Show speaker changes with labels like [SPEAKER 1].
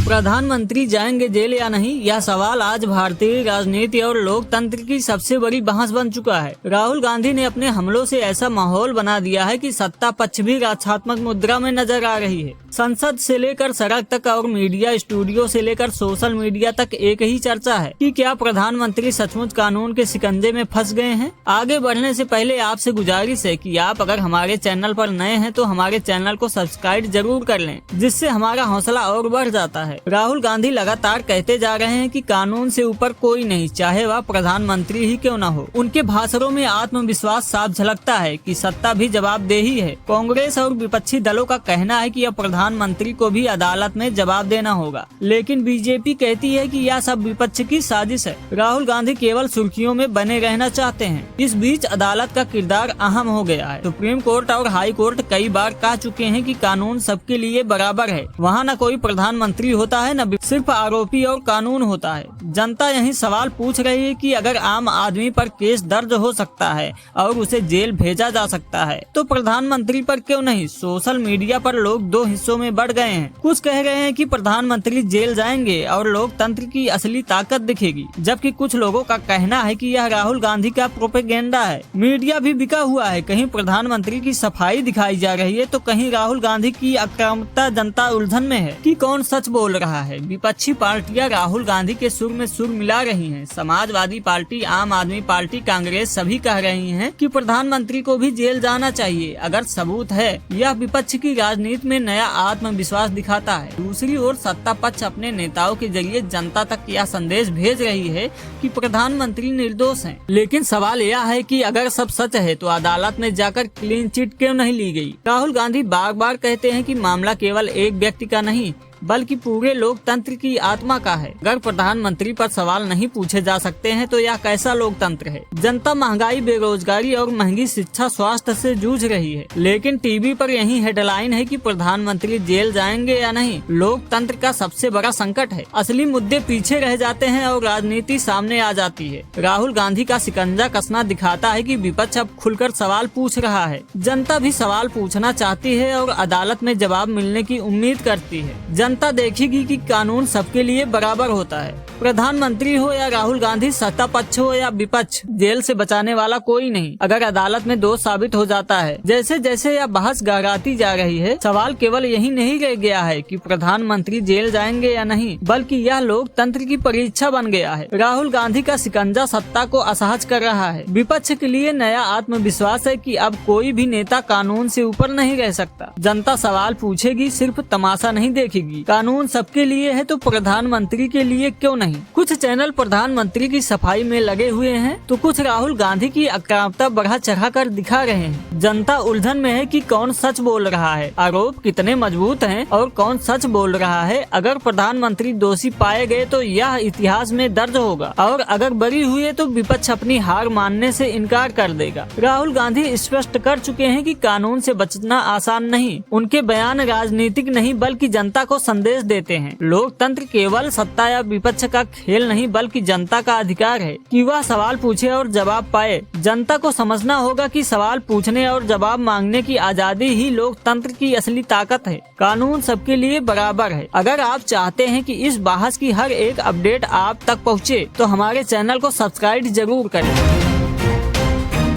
[SPEAKER 1] प्रधानमंत्री जाएंगे जेल या नहीं, यह सवाल आज भारतीय राजनीति और लोकतंत्र की सबसे बड़ी बहस बन चुका है। राहुल गांधी ने अपने हमलों से ऐसा माहौल बना दिया है कि सत्ता पक्ष भी रक्षात्मक मुद्रा में नजर आ रही है। संसद से लेकर सड़क तक और मीडिया स्टूडियो से लेकर सोशल मीडिया तक एक ही चर्चा है कि क्या प्रधानमंत्री सचमुच कानून के शिकंजे में फंस गए हैं। आगे बढ़ने से पहले आपसे गुजारिश है कि आप अगर हमारे चैनल पर नए हैं तो हमारे चैनल को सब्सक्राइब जरूर कर लें, जिससे हमारा हौसला और बढ़ जाता है। राहुल गांधी लगातार कहते जा रहे हैं कि कानून से ऊपर कोई नहीं, चाहे वह प्रधानमंत्री ही क्यों न हो। उनके भाषणों में आत्मविश्वास साफ झलकता है कि सत्ता भी जवाबदेही है। कांग्रेस और विपक्षी दलों का कहना है कि अब प्रधानमंत्री को भी अदालत में जवाब देना होगा, लेकिन बीजेपी कहती है कि यह सब विपक्ष की साजिश है। राहुल गांधी केवल सुर्खियों में बने रहना चाहते हैं। इस बीच अदालत का किरदार अहम हो गया है। सुप्रीम कोर्ट और हाई कोर्ट कई बार कह चुके हैं कि कानून सबके लिए बराबर है। वहाँ न कोई प्रधानमंत्री होता है, न सिर्फ आरोपी और कानून होता है। जनता यही सवाल पूछ रही है कि अगर आम आदमी पर केस दर्ज हो सकता है और उसे जेल भेजा जा सकता है, तो प्रधानमंत्री पर क्यों नहीं। सोशल मीडिया पर लोग दो हिस्सों में बढ़ गए हैं। कुछ कह रहे हैं कि प्रधानमंत्री जेल जाएंगे और लोकतंत्र की असली ताकत दिखेगी, जबकि कुछ लोगों का कहना है कि यह राहुल गांधी का प्रोपेगेंडा है। मीडिया भी बिका हुआ है। कहीं प्रधानमंत्री की सफाई दिखाई जा रही है तो कहीं राहुल गांधी की आक्रामकता। जनता उलझन में है कि कौन सच बोल रहा है। विपक्षी पार्टियां राहुल गांधी के सुर में सुर मिला रही हैं। समाजवादी पार्टी, आम आदमी पार्टी, कांग्रेस सभी कह रही हैं कि प्रधानमंत्री को भी जेल जाना चाहिए अगर सबूत है। यह विपक्ष की राजनीति में नया आत्मविश्वास दिखाता है। दूसरी ओर सत्ता पक्ष अपने नेताओं के जरिए जनता तक यह संदेश भेज रही है कि प्रधानमंत्री निर्दोष हैं। लेकिन सवाल यह है कि अगर सब सच है तो अदालत में जाकर क्लीन चिट क्यों नहीं ली गई। राहुल गांधी बार बार कहते हैं कि मामला केवल एक व्यक्ति का नहीं बल्कि पूरे लोकतंत्र की आत्मा का है। अगर प्रधानमंत्री पर सवाल नहीं पूछे जा सकते हैं तो यह कैसा लोकतंत्र है। जनता महंगाई, बेरोजगारी और महंगी शिक्षा, स्वास्थ्य से जूझ रही है, लेकिन टीवी पर यही हेडलाइन है कि प्रधानमंत्री जेल जाएंगे या नहीं। लोकतंत्र का सबसे बड़ा संकट है। असली मुद्दे पीछे रह जाते हैं और राजनीति सामने आ जाती है। राहुल गांधी का शिकंजा कसना दिखाता है कि विपक्ष अब खुलकर सवाल पूछ रहा है। जनता भी सवाल पूछना चाहती है और अदालत में जवाब मिलने की उम्मीद करती है। जनता देखेगी कि कानून सबके लिए बराबर होता है। प्रधानमंत्री हो या राहुल गांधी, सत्ता पक्ष हो या विपक्ष, जेल से बचाने वाला कोई नहीं। अगर अदालत में दोष साबित हो जाता है। जैसे जैसे यह बहस गहराती जा रही है, सवाल केवल यही नहीं रह गया है कि प्रधानमंत्री जेल जाएंगे या नहीं, बल्कि यह लोकतंत्र की परीक्षा बन गया है। राहुल गांधी का शिकंजा सत्ता को असहज कर रहा है। विपक्ष के लिए नया आत्मविश्वास है कि अब कोई भी नेता कानून से ऊपर नहीं रह सकता। जनता सवाल पूछेगी, सिर्फ तमाशा नहीं देखेगी। कानून सबके लिए है तो प्रधानमंत्री के लिए क्यों नहीं। कुछ चैनल प्रधानमंत्री की सफाई में लगे हुए हैं तो कुछ राहुल गांधी की आक्रामकता बढ़ा चढ़ा कर दिखा रहे हैं। जनता उलझन में है कि कौन सच बोल रहा है, आरोप कितने मजबूत हैं और कौन सच बोल रहा है। अगर प्रधानमंत्री दोषी पाए गए तो यह इतिहास में दर्ज होगा और अगर बरी हुए तो विपक्ष अपनी हार मानने से इनकार कर देगा। राहुल गांधी स्पष्ट कर चुके हैं कि कानून से बचना आसान नहीं। उनके बयान राजनीतिक नहीं बल्कि जनता को संदेश देते हैं। लोकतंत्र केवल सत्ता या विपक्ष का खेल नहीं बल्कि जनता का अधिकार है कि वह सवाल पूछे और जवाब पाए। जनता को समझना होगा कि सवाल पूछने और जवाब मांगने की आजादी ही लोकतंत्र की असली ताकत है। कानून सबके लिए बराबर है। अगर आप चाहते हैं कि इस बहस की हर एक अपडेट आप तक पहुंचे तो हमारे चैनल को सब्सक्राइब जरूर करें।